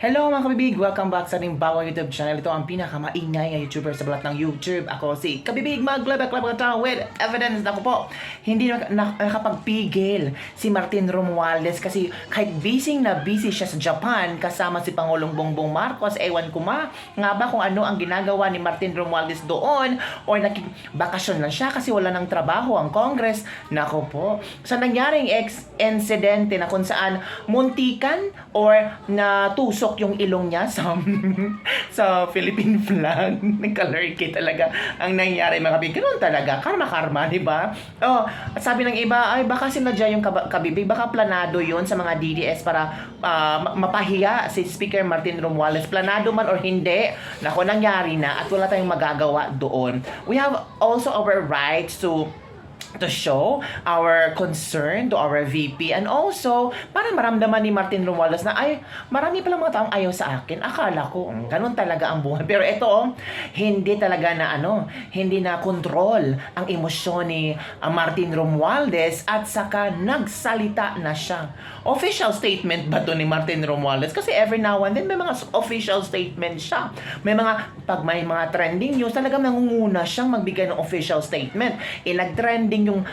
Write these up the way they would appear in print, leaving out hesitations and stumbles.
Hello mga kabibig! Welcome back sa ating bagong YouTube channel. Ito ang pinakamaingay na YouTuber sa balat ng YouTube. Ako si Kabibig Maglabak-labak with evidence. Ako po, hindi nakapagpigil si Martin Romualdez kasi kahit busy na busy siya sa Japan kasama si Pangulong Bongbong Marcos, ewan ko nga ba kung ano ang ginagawa ni Martin Romualdez doon or nakibakasyon lang siya kasi wala ng trabaho ang Congress. Nako po, sa nangyaring insidente na kung saan muntikan or natusok yung ilong niya sa sa Philippine flag. Nagka-lurky talaga ang nangyari mga kabibig. Ganun talaga. Karma-karma, di ba? Oh, sabi ng iba, ay baka sinadya yung kabibig. Baka planado yun sa mga DDS para mapahiya si Speaker Martin Romualdez. Planado man or hindi, nako nangyari na at wala tayong magagawa doon. We have also our rights to show our concern to our VP and also para maramdaman ni Martin Romualdez na ay marami pala mga taong ayaw sa akin. Akala ko ganun talaga ang buhay. Pero ito hindi talaga na hindi na control ang emosyon ni Martin Romualdez at saka nagsalita na siya. Official statement ba to ni Martin Romualdez? Kasi every now and then may mga official statement siya. Pag may mga trending news, talagang nangunguna siyang magbigay ng official statement. Nag-trending yung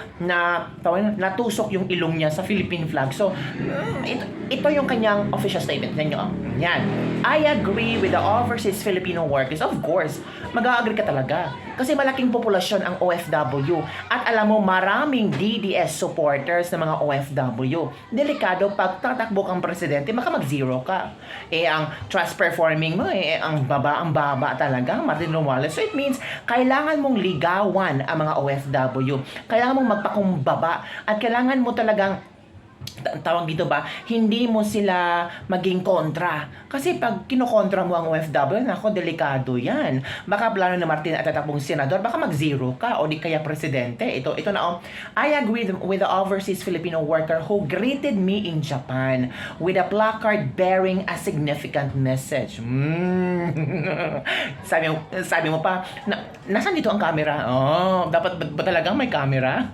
natusok yung ilong niya sa Philippine flag. So, ito yung kanyang official statement. Yan. I agree with the overseas Filipino workers. Of course, mag-a-agree ka talaga. Kasi malaking populasyon ang OFW. At alam mo, maraming DDS supporters ng mga OFW. Delikado pag tatakbo kang presidente, baka mag-zero ka. Ang trust performing mo, ang baba talaga, Martin Romualdez. So it means, kailangan mong ligawan ang mga OFW. Kailangan mong magpakumbaba. At kailangan mo talagang tawag dito ba, hindi mo sila maging kontra. Kasi pag kinokontra mo ang OFW, nako, delikado yan. Baka plano na Martin at tatakbong senador, baka mag-zero ka o di kaya presidente. Ito na I agree with the overseas Filipino worker who greeted me in Japan with a placard bearing a significant message. Sabi mo pa, nasan dito ang camera? Dapat ba talagang may camera?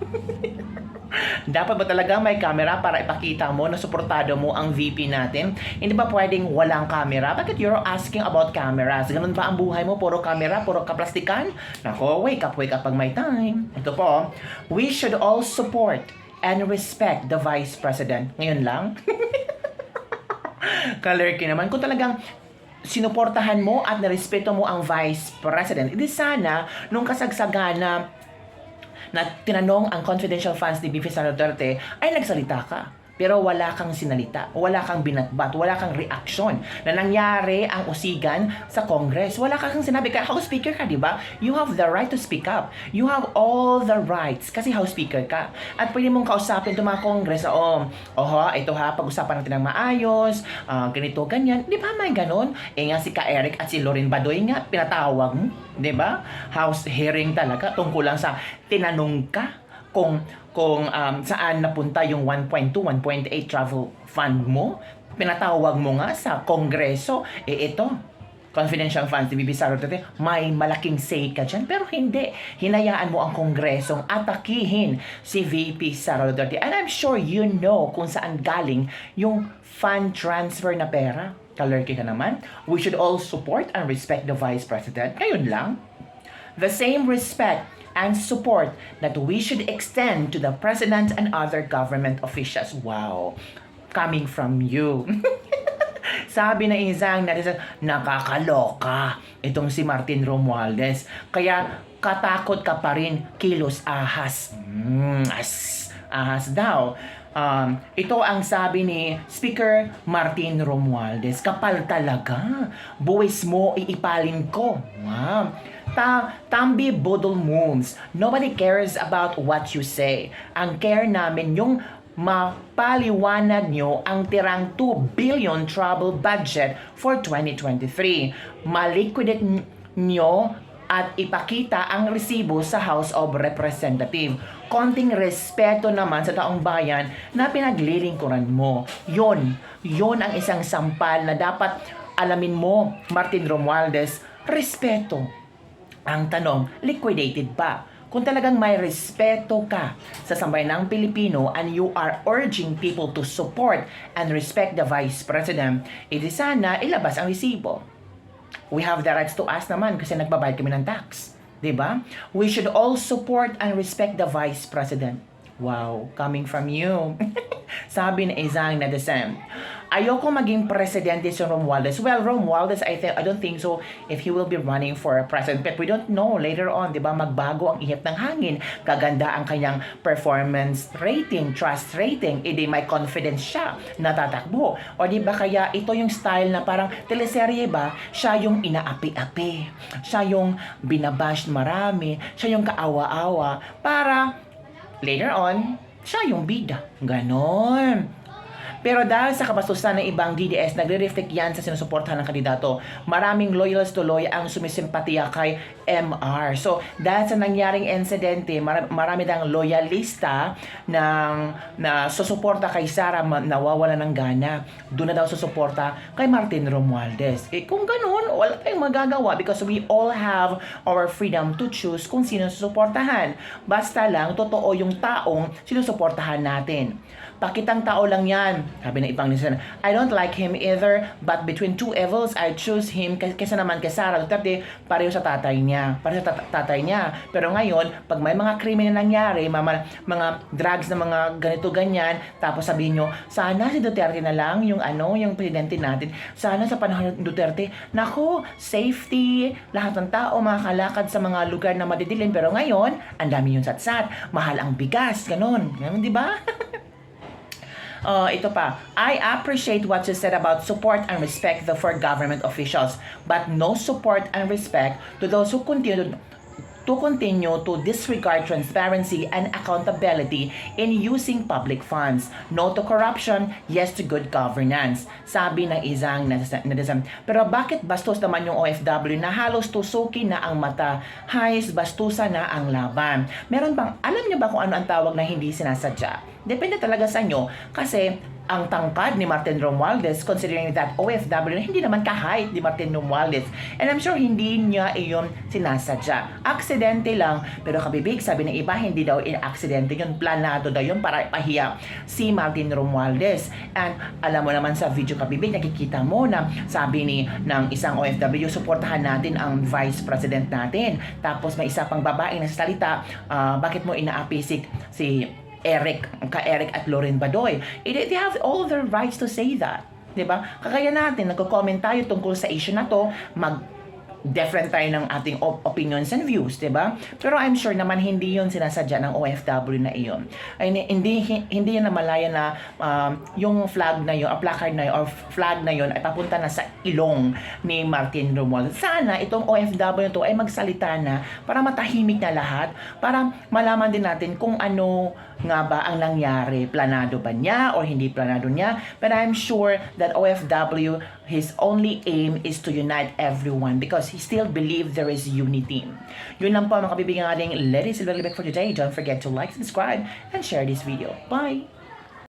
Dapat ba talaga may camera para ipakita mo na suportado mo ang VP natin? Hindi ba pwedeng walang camera? Bakit you're asking about cameras? Ganun ba ang buhay mo? Puro camera? Puro kaplastikan? Nako, wake up pag may time. Ito po, we should all support and respect the Vice President. Ngayon lang? Kalerky naman. Kung talagang sinuportahan mo at narespeto mo ang Vice President, hindi sana nung kasagsagan na tinanong ang confidential funds ni VP Sara Duterte ay nagsalita ka. Pero wala kang sinalita, wala kang binatbat, wala kang reaksyon na nangyari ang usigan sa Congress. Wala kang sinabi. Kaya House Speaker ka, di ba? You have the right to speak up. You have all the rights kasi House Speaker ka. At pwede mong kausapin itong mga Congress ito pag-usapan natin ng maayos, ganito, ganyan. Di ba may ganon? Nga si Ka Eric at si Loren Badoy nga, pinatawag mo. Di ba? House hearing talaga tungkol lang sa tinanong ka kung saan napunta yung 1.2, 1.8 travel fund mo. Pinatawag mo nga sa Kongreso. Ito, confidential funds ni VP Sara Duterte, may malaking say ka dyan. Pero hindi. Hinayaan mo ang Kongresong atakihin si VP Sara Duterte. And I'm sure you know kung saan galing yung fund transfer na pera. Kalerky ka naman. We should all support and respect the Vice President. Ngayon lang. The same respect and support that we should extend to the President and other government officials. Wow. Coming from you. Sabi na isang netizen, nakakaloka itong si Martin Romualdez. Kaya katakot ka pa rin kilos ahas. Ahas daw. Ito ang sabi ni Speaker Martin Romualdez. Kapal talaga. Buwis mo, iipalin ko. Wow. Tambi Bodol moves. Nobody cares about what you say. Ang care namin yung mapaliwanag nyo ang tirang 2 billion travel budget for 2023. Maliquidate nyo at ipakita ang resibo sa House of Representatives. Konting respeto naman sa taong bayan na pinaglilingkuran mo. Yon ang isang sampal na dapat alamin mo, Martin Romualdez, respeto. Ang tanong, liquidated ba? kung talagang may respeto ka sa sambayanang Pilipino and you are urging people to support and respect the Vice President, edi sana ilabas ang resibo. We have the rights to ask naman kasi nagbabayad kami ng tax. Diba? We should all support and respect the Vice President. Wow, coming from you. Sabi ni Izang Nadesem, ayoko maging presidente si Romualdez. Well, Romualdez, I don't think so if he will be running for president. But we don't know later on, di ba? Magbago ang ihip ng hangin. Kaganda ang kanyang performance rating, trust rating. Hindi may confidence siya na tatakbo. O di ba kaya ito yung style na parang teleserye ba? Siya yung inaapi-api. Siya yung binabash marami. Siya yung kaawa-awa. Para later on, siya yung bida. Ganon. Pero dahil sa kabastusan ng ibang DDS, nagre-reflect yan sa sinusuportahan ng kandidato. Maraming loyals tuloy ang sumisimpatiya kay MR. So, dahil sa nangyaring insidente, marami dang loyalista na susuporta kay Sara nawawala ng gana. Doon na daw susuporta kay Martin Romualdez. Kung ganun, wala tayong magagawa because we all have our freedom to choose kung sino susuportahan. Basta lang, totoo yung taong sinusuportahan natin. Pakitang tao lang yan. Sabi ng ibang nisa, I don't like him either, but between two evils, I choose him kaysa naman kay Sara Duterte, pareho sa tatay niya. Pareho sa tatay niya. Pero ngayon, pag may mga krimen na nangyari, mga drugs na mga ganito-ganyan, tapos sabihin nyo, sana si Duterte na lang yung presidente natin. Sana sa panahon ng Duterte, naku, safety, lahat ng tao makakalakad sa mga lugar na madidilim. Pero ngayon, ang dami yung satsat, mahal ang bigas, ganun. Ganun, di ba? Ito pa, I appreciate what you said about support and respect for government officials, but no support and respect to those who continue to disregard transparency and accountability in using public funds. No to corruption, yes to good governance. Sabi ng Izang Nadesem. Pero bakit bastos naman yung OFW na halos tusukin na ang mata, halos bastusan na ang laban? Alam niyo ba kung ano ang tawag na hindi sinasadya? Depende talaga sa inyo kasi ang tangkad ni Martin Romualdez, considering that OFW na hindi naman kahit ni Martin Romualdez. And I'm sure hindi niya iyon sinasadya. Aksidente lang, pero kabibig, sabi ng iba, hindi daw aksidente yun. Planado daw yun para ipahiya si Martin Romualdez. And alam mo naman sa video kabibig, nakikita mo na sabi ng isang OFW, suportahan natin ang Vice President natin. Tapos may isa pang babae na salita, bakit mo inaapisik si Eric at Loren Badoy. They have all the rights to say that. Diba? Kagaya natin, nagko-comment tayo tungkol sa issue na to, different tayo ng ating opinions and views, diba? Pero I'm sure naman hindi yun sinasadya ng OFW na iyon. Hindi yun na malaya na yung flag na yun, placard na yun, or flag na yun ay papunta na sa ilong ni Martin Romualdez. Sana itong OFW to ay magsalita na para matahimik na lahat, para malaman din natin kung ano nga ba ang nangyari. Planado ba niya or hindi planado niya? But I'm sure that OFW, his only aim is to unite everyone because he still believes there is unity. Yun lang po mga kabibigan ating Lady Silver Libek for today. Don't forget to like, subscribe, and share this video. Bye!